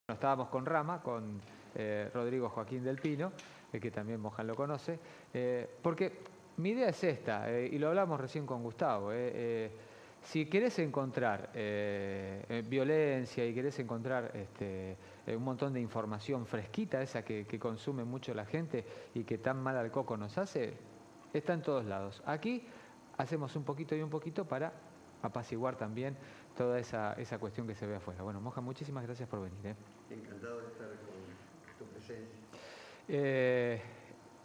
Estábamos con Rama, con Rodrigo Joaquín del Pino, que también Mojan lo conoce, porque mi idea es esta, y lo hablamos recién con Gustavo. Si querés encontrar violencia y querés encontrar un montón de información fresquita, esa que consume mucho la gente y que tan mal al coco nos hace, está en todos lados. Aquí hacemos un poquito y un poquito para apaciguar también toda esa cuestión que se ve afuera. Bueno, Moja, muchísimas gracias por venir. Encantado de estar con tu presencia. Eh,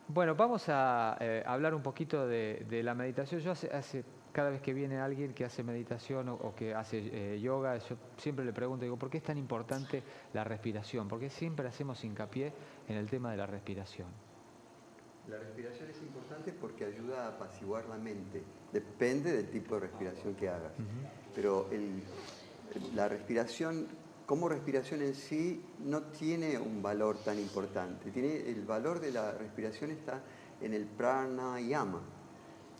bueno, vamos a hablar un poquito de la meditación. Yo cada vez que viene alguien que hace meditación o que hace yoga, yo siempre le pregunto, digo, ¿por qué es tan importante la respiración? ¿Por qué siempre hacemos hincapié en el tema de la respiración? La respiración es importante porque ayuda a apaciguar la mente. Depende del tipo de respiración que hagas. Pero la respiración, como respiración en sí, no tiene un valor tan importante. El valor de la respiración está en el pranayama.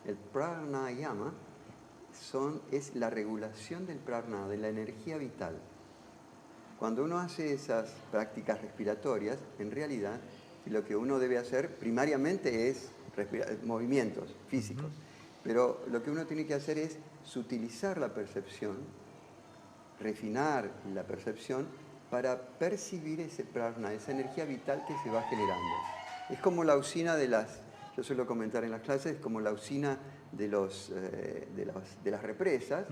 El pranayama es la regulación del prana, de la energía vital. Cuando uno hace esas prácticas respiratorias, en realidad lo que uno debe hacer primariamente es movimientos físicos. Pero lo que uno tiene que hacer es sutilizar la percepción, refinar la percepción para percibir ese prana, esa energía vital que se va generando. Es como la usina yo suelo comentar en las clases, es como la usina de las represas,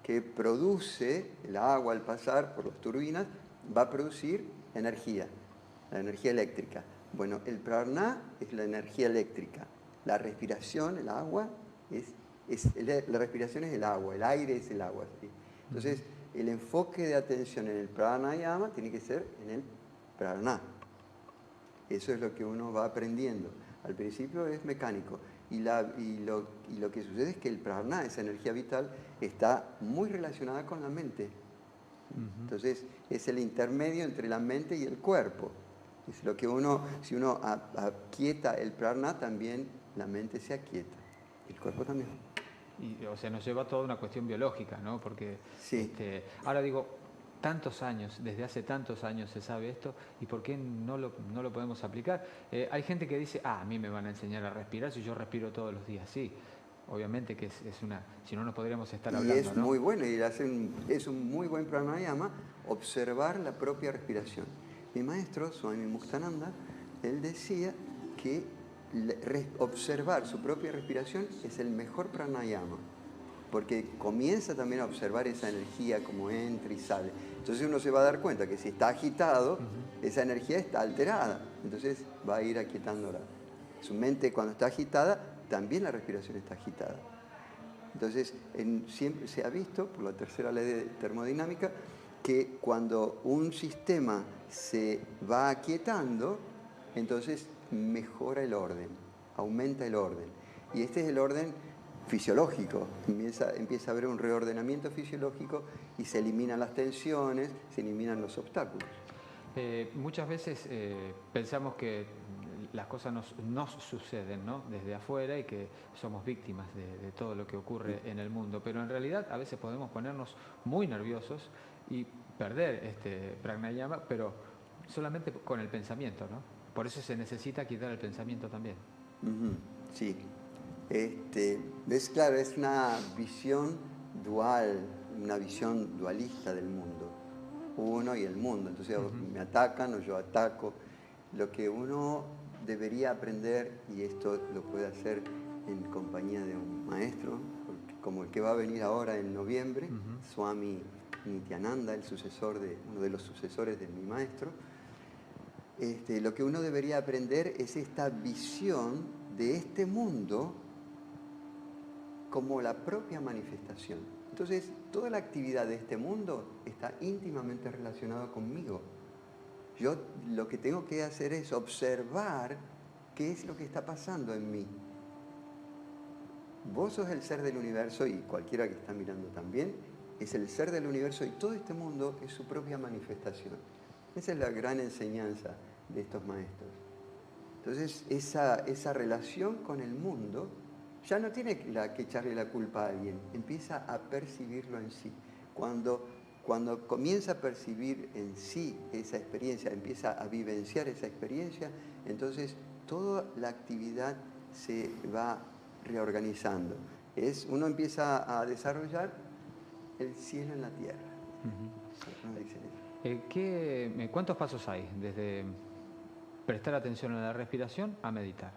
que produce el agua al pasar por las turbinas, va a producir energía, la energía eléctrica. Bueno, el prana es la energía eléctrica. La respiración, el agua, la respiración es el agua, el aire es el agua. ¿Sí? Entonces, el enfoque de atención en el pranayama tiene que ser en el prana. Eso es lo que uno va aprendiendo. Al principio es mecánico. Y lo que sucede es que el prana, esa energía vital, está muy relacionada con la mente. Entonces, es el intermedio entre la mente y el cuerpo. Es lo que si uno aquieta el prana, también la mente se aquieta. El cuerpo también. Y, o sea, nos lleva a toda una cuestión biológica, ¿no? Porque, Sí. ahora digo, tantos años, desde hace tantos años se sabe esto, ¿y por qué no lo podemos aplicar? Hay gente que dice, a mí me van a enseñar a respirar si yo respiro todos los días. Sí, obviamente que es una, si no, no podríamos estar Y hablando, es ¿no? muy bueno, es un muy buen pranayama observar la propia respiración. Mi maestro, Swami Muktananda, él decía que observar su propia respiración es el mejor pranayama, porque comienza también a observar esa energía como entra y sale. Entonces uno se va a dar cuenta que si está agitado, esa energía está alterada, entonces va a ir aquietándola. Su mente cuando está agitada, también la respiración está agitada. Entonces, siempre se ha visto, por la tercera ley de termodinámica, que cuando un sistema se va aquietando, entonces mejora el orden, aumenta el orden. Y este es el orden fisiológico. Empieza a haber un reordenamiento fisiológico y se eliminan las tensiones, se eliminan los obstáculos. Muchas veces pensamos que las cosas nos suceden, ¿no? Desde afuera y que somos víctimas de todo lo que ocurre en el mundo, pero en realidad a veces podemos ponernos muy nerviosos y perder este pranayama, pero solamente con el pensamiento, ¿no? Por eso se necesita quitar el pensamiento también. Sí. Es claro, es una visión dual, una visión dualista del mundo. Uno y el mundo. Entonces me atacan o yo ataco. Lo que uno debería aprender, y esto lo puede hacer en compañía de un maestro, como el que va a venir ahora en noviembre, Swami Nityananda, uno de los sucesores de mi maestro, lo que uno debería aprender es esta visión de este mundo como la propia manifestación. Entonces, toda la actividad de este mundo está íntimamente relacionada conmigo. Yo lo que tengo que hacer es observar qué es lo que está pasando en mí. Vos sos el ser del universo, y cualquiera que está mirando también es el ser del universo, y todo este mundo es su propia manifestación. Esa es la gran enseñanza de estos maestros. Entonces, esa relación con el mundo ya no tiene que echarle la culpa a alguien, empieza a percibirlo en sí. Cuando cuando comienza a percibir en sí esa experiencia, empieza a vivenciar esa experiencia, entonces toda la actividad se va reorganizando. Uno empieza a desarrollar el cielo en la tierra. Uno dice eso. ¿Cuántos pasos hay desde prestar atención a la respiración a meditar?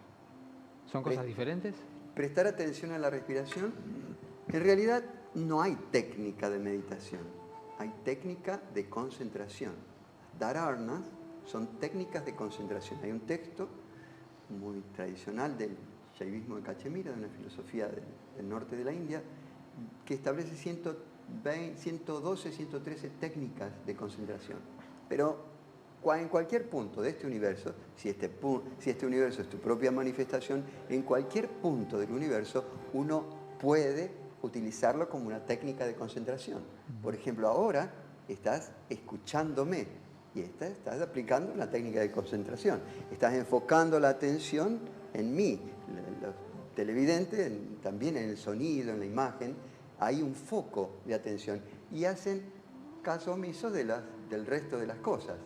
¿Son cosas diferentes? Prestar atención a la respiración, en realidad no hay técnica de meditación, hay técnica de concentración. Dharanas son técnicas de concentración. Hay un texto muy tradicional del Shaivismo de Cachemira, de una filosofía del norte de la India, que establece 112, 113 técnicas de concentración. Pero en cualquier punto de este universo, si este universo es tu propia manifestación, en cualquier punto del universo uno puede utilizarlo como una técnica de concentración. Por ejemplo, ahora estás escuchándome y estás aplicando una técnica de concentración. Estás enfocando la atención en mí. Los televidentes, también en el sonido, en la imagen, hay un foco de atención y hacen caso omiso del resto de las cosas.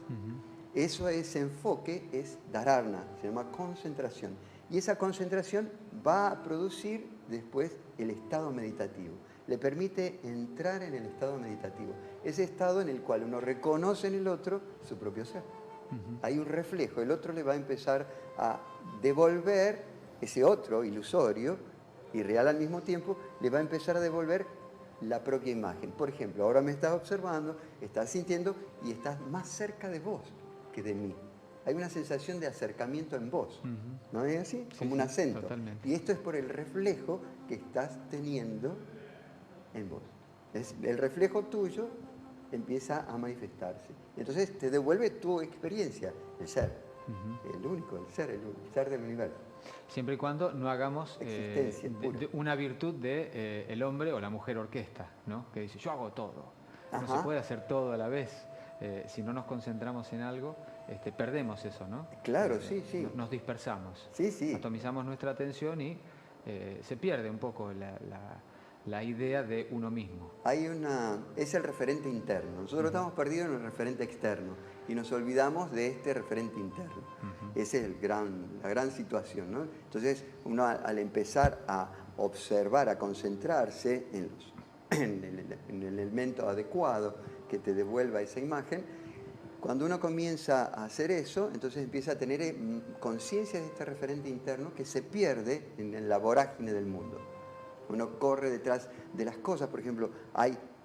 Ese enfoque es dharana, se llama concentración. Y esa concentración va a producir después el estado meditativo. Le permite entrar en el estado meditativo. Ese estado en el cual uno reconoce en el otro su propio ser. Hay un reflejo, el otro le va a empezar a devolver, ese otro ilusorio y real al mismo tiempo, le va a empezar a devolver la propia imagen. Por ejemplo, ahora me estás observando, estás sintiendo y estás más cerca de vos que de mí. Hay una sensación de acercamiento en vos, ¿no es así? Sí, como un sí, acento. totalmente. Y esto es por el reflejo que estás teniendo en vos. El reflejo tuyo empieza a manifestarse. Entonces te devuelve tu experiencia, el ser, el único, el ser del universo. Siempre y cuando no hagamos una virtud de el hombre o la mujer orquesta, ¿no? Que dice, yo hago todo. No se puede hacer todo a la vez. Si no nos concentramos en algo, perdemos eso, ¿no? Claro, sí. Nos dispersamos. Sí. Atomizamos nuestra atención y se pierde un poco la idea de uno mismo. Es el referente interno. Nosotros estamos perdidos en el referente externo y nos olvidamos de este referente interno. Esa es la gran situación, ¿no? Entonces, uno al empezar a observar, a concentrarse en el elemento adecuado que te devuelva esa imagen, cuando uno comienza a hacer eso, entonces empieza a tener conciencia de este referente interno que se pierde en la vorágine del mundo. Uno corre detrás de las cosas, por ejemplo,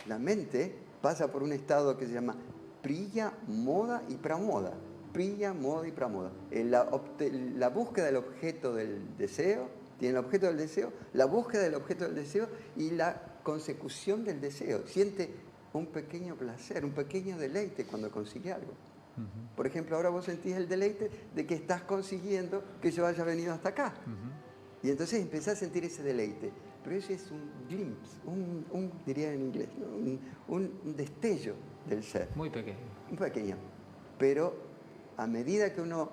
la mente pasa por un estado que se llama priya, moda y pramoda. Priya, moda y pramoda. La búsqueda del objeto del deseo, tiene el objeto del deseo, la búsqueda del objeto del deseo y la consecución del deseo. Siente un pequeño placer, un pequeño deleite cuando consigue algo. Por ejemplo, ahora vos sentís el deleite de que estás consiguiendo que yo haya venido hasta acá. Y entonces empezás a sentir ese deleite. Pero ese es un glimpse, diría en inglés, ¿no? un destello del ser. Muy pequeño. Muy pequeño. Pero a medida que uno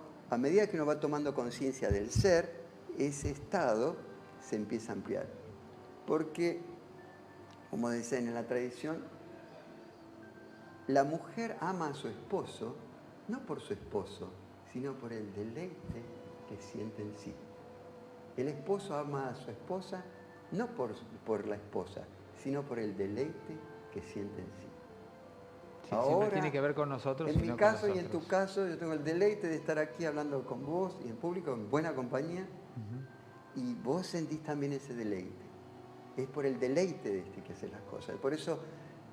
va tomando conciencia del ser, ese estado se empieza a ampliar. Porque, como dicen en la tradición, la mujer ama a su esposo, no por su esposo, sino por el deleite que siente en sí. El esposo ama a su esposa no por la esposa, sino por el deleite que siente en sí. Sí, ahora, tiene que ver con nosotros. En mi caso y en tu caso, yo tengo el deleite de estar aquí hablando con vos y en público, en buena compañía, y vos sentís también ese deleite. Es por el deleite de que haces las cosas. Por eso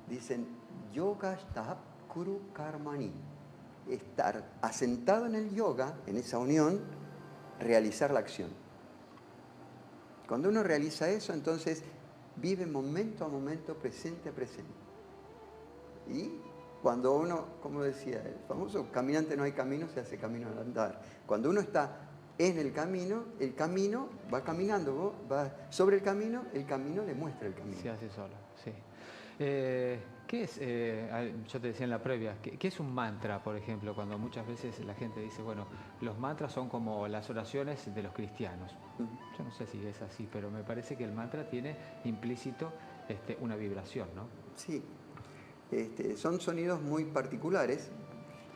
dicen, yoga sthap kuru karmani. Estar asentado en el yoga, en esa unión, realizar la acción. Cuando uno realiza eso, entonces vive momento a momento, presente a presente. Y cuando uno, como decía el famoso, caminante no hay camino, se hace camino al andar. Cuando uno está en el camino va caminando, vos vas sobre el camino le muestra el camino. Se hace solo, sí. ¿Qué es, yo te decía en la previa, ¿qué es un mantra, por ejemplo? Cuando muchas veces la gente dice, bueno, los mantras son como las oraciones de los cristianos. Yo no sé si es así, pero me parece que el mantra tiene implícito una vibración, ¿no? Sí. Son sonidos muy particulares,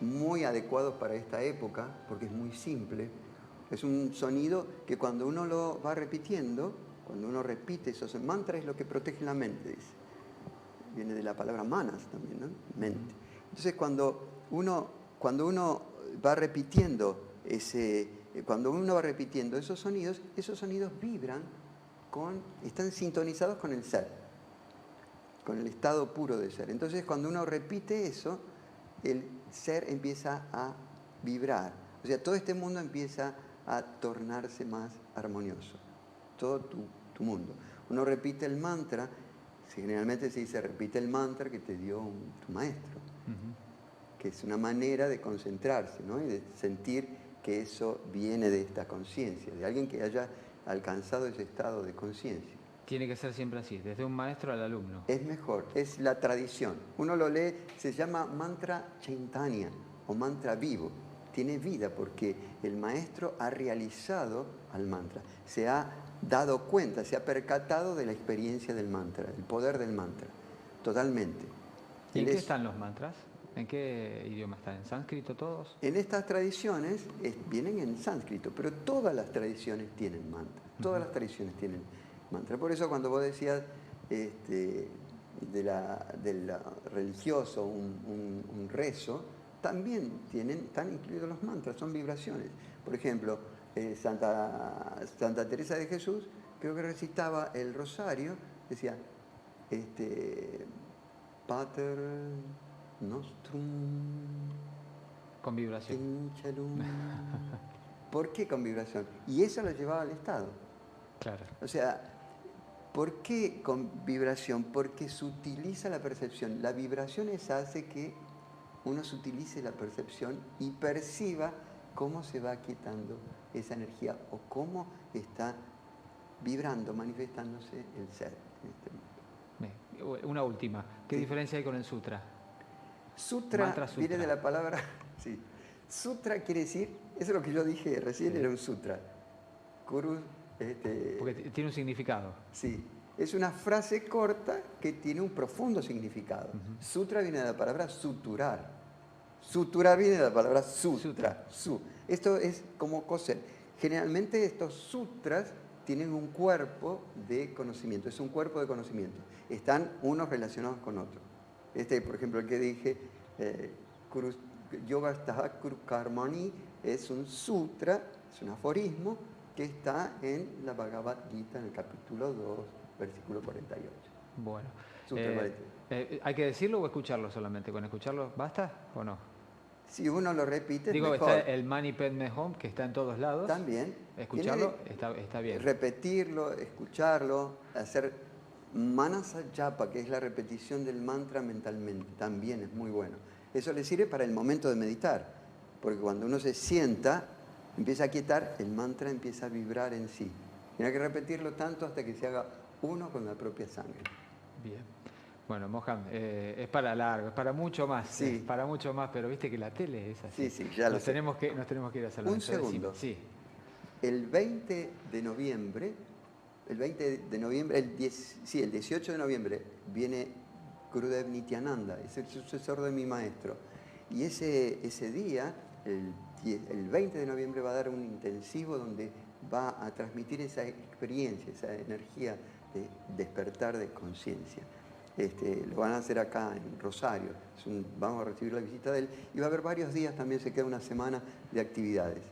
muy adecuados para esta época, porque es muy simple. Es un sonido que cuando uno lo va repitiendo, cuando uno repite esos mantras, es lo que protege la mente, dice. Viene de la palabra manas también, ¿no? Mente. Entonces, cuando uno va repitiendo esos sonidos vibran están sintonizados con el ser, con el estado puro de ser. Entonces, cuando uno repite eso, el ser empieza a vibrar. O sea, todo este mundo empieza a tornarse más armonioso. Todo tu mundo. Uno repite el mantra, generalmente se dice, repite el mantra que te dio tu maestro, que es una manera de concentrarse, ¿no? Y de sentir que eso viene de esta conciencia, de alguien que haya alcanzado ese estado de conciencia. Tiene que ser siempre así, desde un maestro al alumno. Es mejor, es la tradición. Uno lo lee, se llama mantra chaitanya o mantra vivo. Tiene vida porque el maestro ha realizado al mantra, se ha dado cuenta, se ha percatado de la experiencia del mantra, el poder del mantra, totalmente. ¿Y en qué están los mantras? ¿En qué idioma están? ¿En sánscrito todos? En estas tradiciones vienen en sánscrito, pero todas las tradiciones tienen mantra. Todas las tradiciones tienen mantra. Por eso cuando vos decías de la religioso, un rezo, también están incluidos los mantras, son vibraciones. Por ejemplo, Santa Teresa de Jesús, creo que recitaba el rosario, decía, Pater Nostrum. Con vibración. ¿Por qué con vibración? Y eso lo llevaba al estado. Claro. O sea, ¿por qué con vibración? Porque se utiliza la percepción. La vibración hace que uno se utilice la percepción y perciba cómo se va quietando esa energía o cómo está vibrando, manifestándose el ser en este mundo. Una última. ¿Qué diferencia hay con el sutra? Sutra viene de la palabra... Sí. Sutra quiere decir, eso es lo que yo dije recién, era un sutra. Kuru... Porque tiene un significado. Sí. Es una frase corta que tiene un profundo significado. Sutra viene de la palabra suturar. Suturar viene de la palabra sutra. Esto es como coser. Generalmente estos sutras tienen un cuerpo de conocimiento. Es un cuerpo de conocimiento. Están unos relacionados con otros. Por ejemplo, el que dije, Yoga Sthakur Karmani, es un sutra, es un aforismo que está en la Bhagavad Gita, en el capítulo 2, versículo 48. Bueno. Sutra ¿Hay que decirlo o escucharlo solamente? ¿Con escucharlo basta o no? Si uno lo repite, digo, mejor. Está el Mani Padme Hum, que está en todos lados. También. Escucharlo está bien. Repetirlo, escucharlo, hacer Manasa Japa, que es la repetición del mantra mentalmente, también es muy bueno. Eso le sirve para el momento de meditar, porque cuando uno se sienta, empieza a quietar, el mantra empieza a vibrar en sí. Tiene que repetirlo tanto hasta que se haga uno con la propia sangre. Bien. Bueno, Mohan, es para largo, es para mucho más, sí. Para mucho más, pero viste que la tele es así. Sí, ya lo sé. Nos tenemos que ir a hacer un segundo. Sí. El 20 de noviembre, el 18 de noviembre viene Gurudev Nityananda, es el sucesor de mi maestro. Y ese día, el 20 de noviembre, va a dar un intensivo donde va a transmitir esa experiencia, esa energía de despertar de conciencia. Lo van a hacer acá en Rosario. Vamos a recibir la visita de él y va a haber varios días, también se queda una semana de actividades.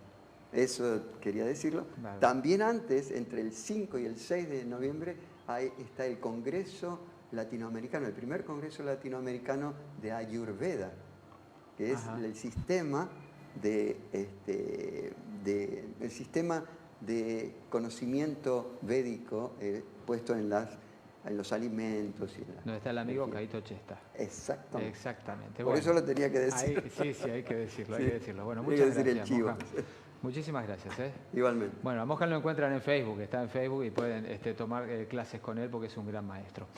Eso quería decirlo. Vale. También antes, entre el 5 y el 6 de noviembre, está el Congreso Latinoamericano, el primer Congreso Latinoamericano de Ayurveda, que es el sistema de conocimiento védico puesto en los alimentos. Donde está el amigo Caito Chesta. Exactamente. Por eso lo tenía que decir. Sí, hay que decirlo, sí. hay que decirlo. Bueno, muchas gracias, Mohan. Muchísimas gracias. Igualmente. Bueno, a Mohan lo encuentran en Facebook, está en Facebook y pueden tomar clases con él porque es un gran maestro.